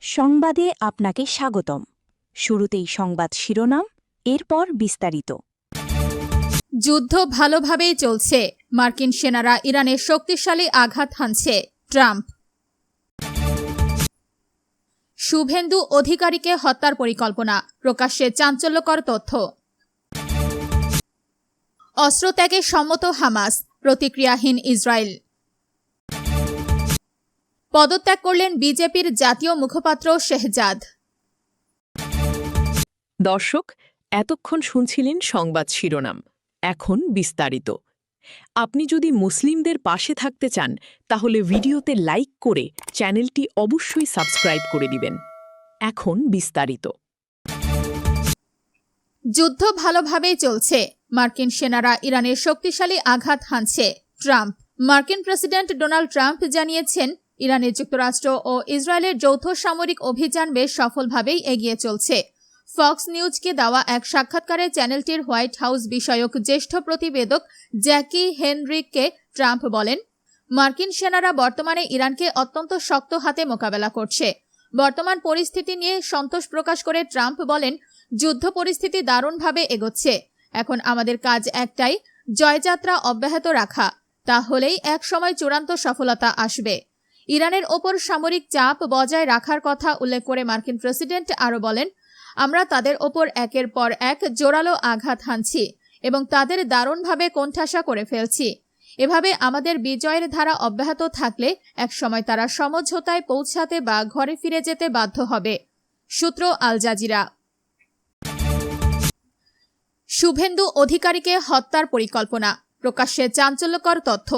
সংবাদে আপনাকে স্বাগতম। শুরুতেই সংবাদ শিরোনাম, এরপর বিস্তারিত। যুদ্ধ ভালোভাবেই চলছে, মার্কিন সেনারা ইরানের শক্তিশালী আঘাত হানছে, ট্রাম্প। শুভেন্দু অধিকারীকে হত্যার পরিকল্পনা, প্রকাশ্যে চাঞ্চল্যকর তথ্য। অস্ত্রত্যাগে সম্মত হামাস, প্রতিক্রিয়াহীন ইসরায়েল। পদত্যাগ করলেন বিজেপির জাতীয় মুখপাত্র শেহজাদ। দর্শক, এতক্ষণ শুনছিলেন সংবাদ শিরোনাম, এখন বিস্তারিত। আপনি যদি মুসলিমদের পাশে থাকতে চান তাহলে ভিডিওতে লাইক করে চ্যানেলটি অবশ্যই সাবস্ক্রাইব করে দিবেন। এখন বিস্তারিত। যুদ্ধ ভালোভাবেই চলছে, মার্কিন সেনারা ইরানের শক্তিশালী আঘাত হানছে, ট্রাম্প। মার্কিন প্রেসিডেন্ট ডোনাল্ড ট্রাম্প জানিয়েছেন, ইরানে যুক্তরাষ্ট্র ও ইসরায়েলের যৌথ সামরিক অভিযান বেশ সফলভাবেই এগিয়ে চলছে। ফক্স নিউজকে দেওয়া এক সাক্ষাৎকারে চ্যানেলটির হোয়াইট হাউস বিষয়ক জ্যেষ্ঠ প্রতিবেদক জ্যাকি হেনরিককে ট্রাম্প বলেন, মার্কিন সেনারা বর্তমানে ইরানকে অত্যন্ত শক্ত হাতে মোকাবেলা করছে। বর্তমান পরিস্থিতি নিয়ে সন্তোষ প্রকাশ করে ট্রাম্প বলেন, যুদ্ধ পরিস্থিতি দারুণভাবে এগোচ্ছে। এখন আমাদের কাজ একটাই, জয়যাত্রা অব্যাহত রাখা। তাহলেই এক সময় চূড়ান্ত সফলতা আসবে। ইরানের ওপর সামরিক চাপ বজায় রাখার কথা উল্লেখ করে মার্কিন প্রেসিডেন্ট আরও বলেন, আমরা তাদের ওপর একের পর এক জোরালো আঘাত হানছি এবং তাদের দারুণভাবে কোণঠাসা করে ফেলছি। এভাবে আমাদের বিজয়ের ধারা অব্যাহত থাকলে একসময় তারা সমঝোতায় পৌঁছাতে বা ঘরে ফিরে যেতে বাধ্য হবে। সূত্র আল জাজিরা। শুভেন্দু অধিকারীকে হত্যার পরিকল্পনা, প্রকাশ্যে চাঞ্চল্যকর তথ্য।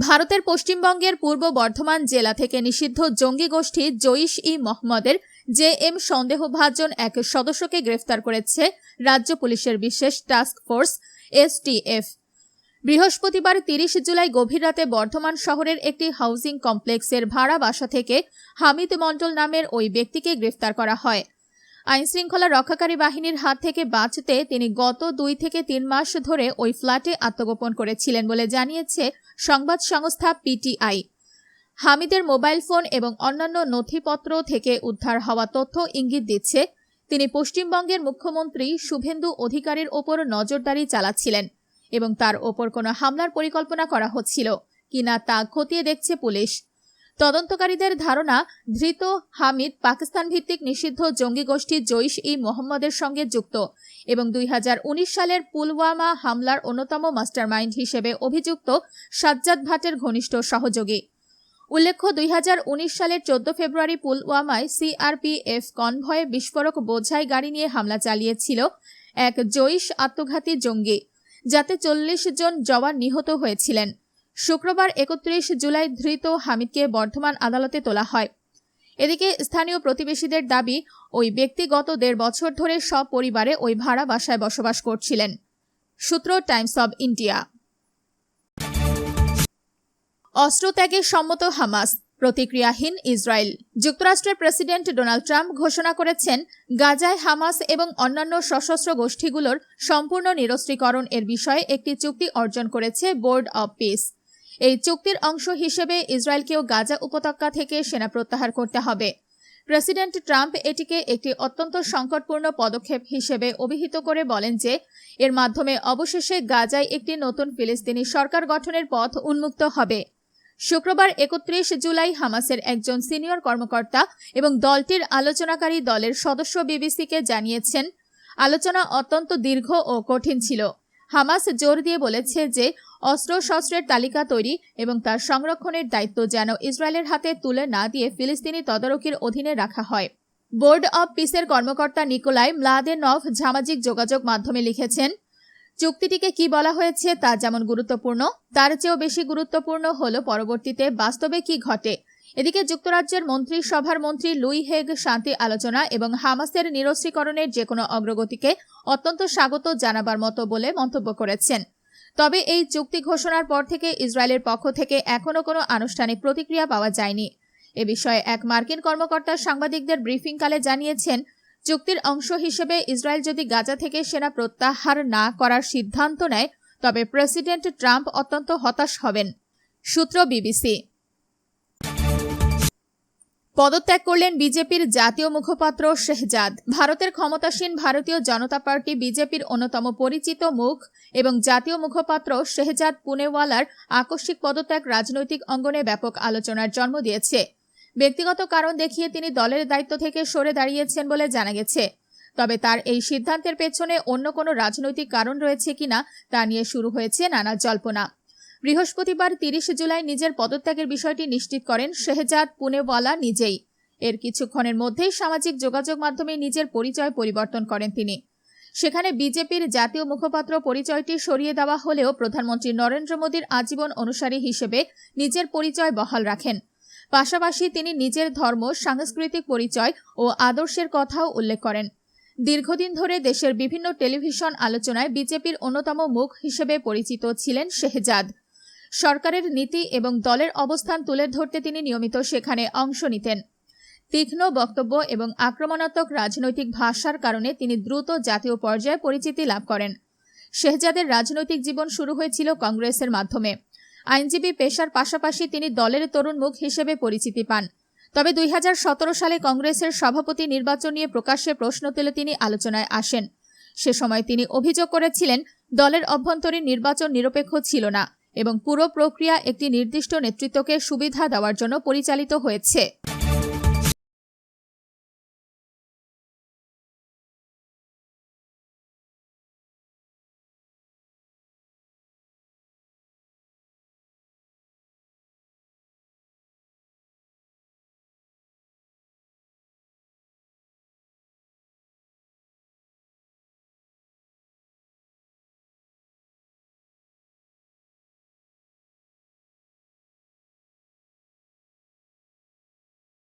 ভারতের পশ্চিমবঙ্গের পূর্ব বর্ধমান জেলা থেকে নিষিদ্ধ জঙ্গি গোষ্ঠী জইশ-ই-মোহাম্মদের জেএম সন্দেহভাজন এক সদস্যকে গ্রেফতার করেছে রাজ্য পুলিশের বিশেষ টাস্ক ফোর্স এসটিএফ। বৃহস্পতিবার 30 জুলাই গভীর রাতে বর্ধমান শহরের একটি হাউজিং কমপ্লেক্সের ভাড়া বাসা থেকে হামিদ মণ্ডল নামের ওই ব্যক্তিকে গ্রেফতার করা হয়। আইনশৃঙ্খলা রক্ষাকারী বাহিনীর হাত থেকে বাঁচতে তিনি গত 2 থেকে 3 মাস ধরে ওই ফ্ল্যাটে আত্মগোপন করেছিলেন বলে জানিয়েছে সংবাদ সংস্থা পিটিআই। হামিদের মোবাইল ফোন এবং অন্যান্য নথিপত্র থেকে উদ্ধার হওয়া তথ্য ইঙ্গিত দিচ্ছে তিনি পশ্চিমবঙ্গের মুখ্যমন্ত্রী শুভেন্দু অধিকারীর ওপর নজরদারি চালাচ্ছিলেন এবং তার ওপর কোনো হামলার পরিকল্পনা করা হচ্ছিল কিনা তা খতিয়ে দেখছে পুলিশ। তদন্তকারীদের ধারণা, ধৃত হামিদ পাকিস্তান ভিত্তিক নিষিদ্ধ জঙ্গি গোষ্ঠী জইশ-ই-মোহাম্মদের সঙ্গে যুক্ত এবং 2019 সালের পুলওয়ামা হামলার অন্যতম মাস্টারমাইন্ড হিসেবে অভিযুক্ত সাজ্জাদ ভাটের ঘনিষ্ঠ সহযোগী। উল্লেখ্য, 2019 সালের 14 ফেব্রুয়ারি পুলওয়ামায় সিআরপিএফ কনভয়ে বিস্ফোরক বোঝাই গাড়ি নিয়ে হামলা চালিয়েছিল এক জইশ আত্মঘাতী জঙ্গি, যাতে 40 জন জওয়ান নিহত হয়েছিলেন। শুক্রবার 31 জুলাই ধৃত হামিদকে বর্ধমান আদালতে তোলা হয়। এদিকে স্থানীয় প্রতিবেশীদের দাবি, ওই ব্যক্তি গত 1.5 বছর ধরে সপরিবারে ওই ভাড়া বাসায় বসবাস করছিলেন। সূত্র টাইমস অব ইন্ডিয়া। অস্ত্রত্যাগে সম্মত হামাস, প্রতিক্রিয়াহীন ইসরায়েল। যুক্তরাষ্ট্রের প্রেসিডেন্ট ডোনাল্ড ট্রাম্প ঘোষণা করেছেন, গাজায় হামাস এবং অন্যান্য সশস্ত্র গোষ্ঠীগুলোর সম্পূর্ণ নিরস্ত্রীকরণ এর বিষয়ে একটি চুক্তি অর্জন করেছে বোর্ড অব পিস। এই চুক্তির অংশ হিসেবে ইসরায়েলকেও গাজা উপত্যকা থেকে সেনা প্রত্যাহার করতে হবে। প্রেসিডেন্ট ট্রাম্প এটিকে একটি অত্যন্ত সংকটপূর্ণ পদক্ষেপ হিসেবে অভিহিত করে বলেন যে এর মাধ্যমে অবশেষে গাজায় একটি নতুন ফিলিস্তিনি সরকার গঠনের পথ উন্মুক্ত হবে। শুক্রবার 31 জুলাই হামাসের একজন সিনিয়র কর্মকর্তা এবং দলটির আলোচনাকারী দলের সদস্য বিবিসিকে জানিয়েছেন, আলোচনা অত্যন্ত দীর্ঘ ও কঠিন ছিল। হামাস জোর দিয়ে বলেছে যে অস্ত্রশস্ত্রের তালিকা তৈরি এবং তার সংরক্ষণের দায়িত্ব যেন ইসরায়েলের হাতে তুলে না দিয়ে ফিলিস্তিনি তদারকির অধীনে রাখা হয়। বোর্ড অব পিসের কর্মকর্তা নিকোলাই ম্লাদেনভ সামাজিক যোগাযোগ মাধ্যমে লিখেছেন, চুক্তিটিকে কি বলা হয়েছে তা যেমন গুরুত্বপূর্ণ, তার চেয়েও বেশি গুরুত্বপূর্ণ হল পরবর্তীতে বাস্তবে কি ঘটে। এদিকে যুক্তরাজ্যের মন্ত্রিসভার মন্ত্রী লুই হেগ শান্তি আলোচনা এবং হামাসের নিরস্ত্রীকরণের যে কোনো অগ্রগতিকে অত্যন্ত স্বাগত জানাবার মতো বলে মন্তব্য করেছেন। তবে এই চুক্তি ঘোষণার পর থেকে ইসরায়েলের পক্ষ থেকে এখনও কোনো আনুষ্ঠানিক প্রতিক্রিয়া পাওয়া যায়নি। এ বিষয়ে এক মার্কিন কর্মকর্তা সাংবাদিকদের ব্রিফিংকালে জানিয়েছেন, চুক্তির অংশ হিসেবে ইসরায়েল যদি গাজা থেকে সেনা প্রত্যাহার না করার সিদ্ধান্ত নেয় তবে প্রেসিডেন্ট ট্রাম্প অত্যন্ত হতাশ হবেন। সূত্র বিবিসি। পদত্যাগ করলেন বিজেপির জাতীয় মুখপাত্র শেহজাদ। ভারতের ক্ষমতাসীন ভারতীয় জনতা পার্টি বিজেপির অন্যতম পরিচিত মুখ এবং জাতীয় মুখপাত্র শেহজাদ পুনেওয়ালার আকস্মিক পদত্যাগ রাজনৈতিক অঙ্গনে ব্যাপক আলোচনার জন্ম দিয়েছে। ব্যক্তিগত কারণ দেখিয়ে তিনি দলের দায়িত্ব থেকে সরে দাঁড়িয়েছেন বলে জানা গেছে। তবে তার এই সিদ্ধান্তের পেছনে অন্য কোনো রাজনৈতিক কারণ রয়েছে কিনা তা নিয়ে শুরু হয়েছে নানা জল্পনা। বৃহস্পতিবার 30 জুলাই নিজের পদত্যাগের বিষয়টি নিশ্চিত করেন শেহজাদ পুনেওয়ালা নিজেই। এর কিছুক্ষণের মধ্যেই সামাজিক যোগাযোগ মাধ্যমে নিজের পরিচয় পরিবর্তন করেন তিনি। সেখানে বিজেপির জাতীয় মুখপাত্র পরিচয়টি সরিয়ে দেওয়া হলেও প্রধানমন্ত্রী নরেন্দ্র মোদীর আজীবন অনুসারী হিসেবে নিজের পরিচয় বহাল রাখেন। পাশাপাশি তিনি নিজের ধর্ম, সাংস্কৃতিক পরিচয় ও আদর্শের কথাও উল্লেখ করেন। দীর্ঘদিন ধরে দেশের বিভিন্ন টেলিভিশন আলোচনায় বিজেপির অন্যতম মুখ হিসেবে পরিচিত ছিলেন শেহজাদ। সরকারের নীতি এবং দলের অবস্থান তুলে ধরতে তিনি নিয়মিত সেখানে অংশ নিতেন। তীক্ষ্ণ বক্তব্য এবং আক্রমণাত্মক রাজনৈতিক ভাষার কারণে তিনি দ্রুত জাতীয় পর্যায়ে পরিচিতি লাভ করেন। শেহজাদের রাজনৈতিক জীবন শুরু হয়েছিল কংগ্রেসের মাধ্যমে। আইনজীবী পেশার পাশাপাশি তিনি দলের তরুণ মুখ হিসেবে পরিচিতি পান। তবে 2017 সালে কংগ্রেসের সভাপতি নির্বাচন নিয়ে প্রকাশ্যে প্রশ্ন তুলে তিনি আলোচনায় আসেন। সে সময় তিনি অভিযোগ করেছিলেন দলের অভ্যন্তরীণ নির্বাচন নিরপেক্ষ ছিল না এবং পুরো প্রক্রিয়া একটি নির্দিষ্ট নেতৃত্বকে সুবিধা দেওয়ার জন্য পরিচালিত হয়েছে।